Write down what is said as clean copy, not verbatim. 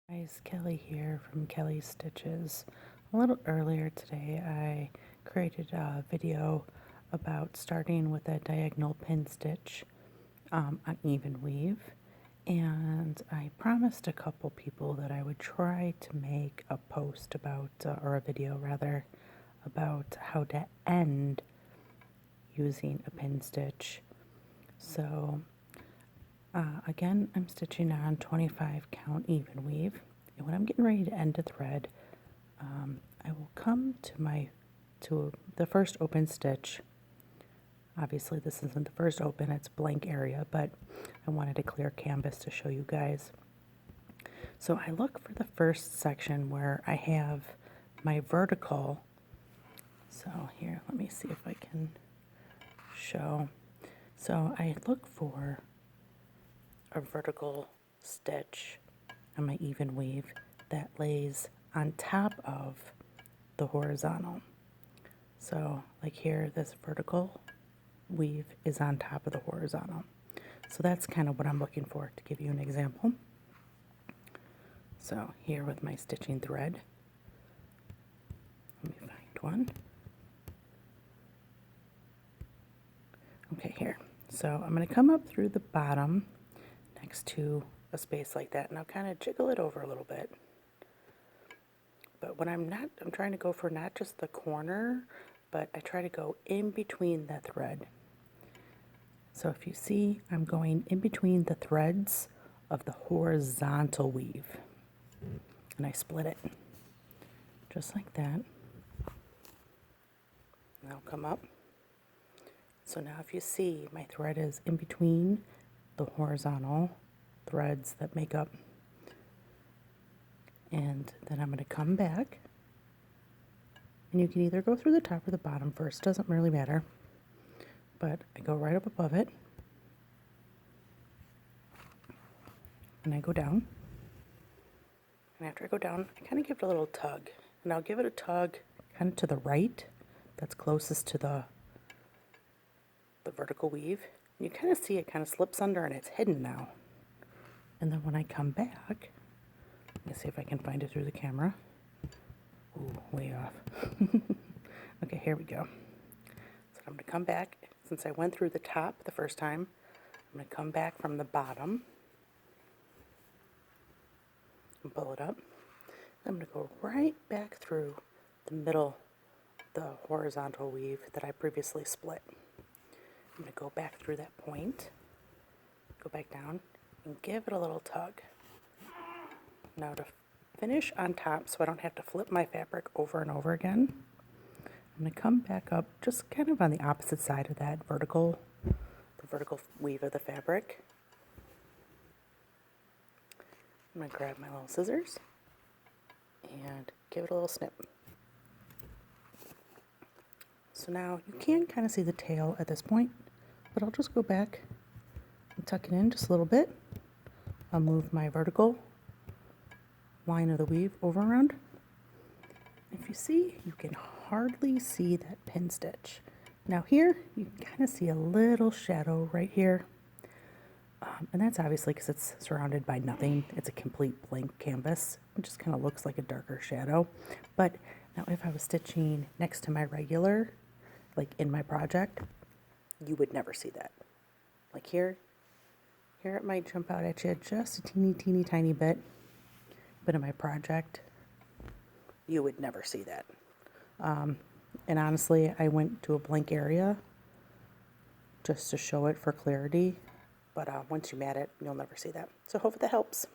Guys, Kelly here from Kelly's Stitches. A little earlier today I created a video about starting with a diagonal pin stitch on even weave, and I promised a couple people that I would try to make a post about, or a video rather, about how to end using a pin stitch. So again, I'm stitching on 25 count even weave, and when I'm getting ready to end a thread, I will come to the first open stitch. Obviously this isn't the first open, it's blank area, but I wanted to clear canvas to show you guys. So I look for the first section where I have my vertical. So here, let me see if I can show. So I look for a vertical stitch on my even weave that lays on top of the horizontal. So like here, this vertical weave is on top of the horizontal. So that's kind of what I'm looking for, to give you an example. So here with my stitching thread, let me find one. Okay, here. So I'm going to come up through the bottom next to a space like that, and I'll kind of jiggle it over a little bit. But when I'm trying to go for not just the corner, but I try to go in between the thread. So if you see, I'm going in between the threads of the horizontal weave, and I split it just like that. And I'll come up. So now if you see, my thread is in between the horizontal threads that make up, and then I'm going to come back, and you can either go through the top or the bottom first, doesn't really matter, but I go right up above it, and I go down, and after I go down, I kind of give it a little tug, and I'll give it a tug kind of to the right, that's closest to the vertical weave. You kind of see it kind of slips under, and it's hidden now. And then when I come back, let me see if I can find it through the camera. Ooh, way off. Okay, here we go. So I'm going to come back. Since I went through the top the first time, I'm going to come back from the bottom and pull it up. I'm going to go right back through the middle, the horizontal weave that I previously split. I'm going to go back through that point, go back down, and give it a little tug. Now to finish on top, so I don't have to flip my fabric over and over again, I'm going to come back up just kind of on the opposite side of that vertical, the vertical weave of the fabric. I'm going to grab my little scissors and give it a little snip. So now you can kind of see the tail at this point, but I'll just go back and tuck it in just a little bit. I'll move my vertical line of the weave over around. If you see, you can hardly see that pin stitch. Now here, you can kind of see a little shadow right here. And that's obviously because it's surrounded by nothing. It's a complete blank canvas. It just kind of looks like a darker shadow. But now if I was stitching next to my regular, like in my project, you would never see that. Like here it might jump out at you just a teeny tiny bit, but in my project, you would never see that. And honestly, I went to a blank area just to show it for clarity, but once you mat it, you'll never see that. So hopefully that helps.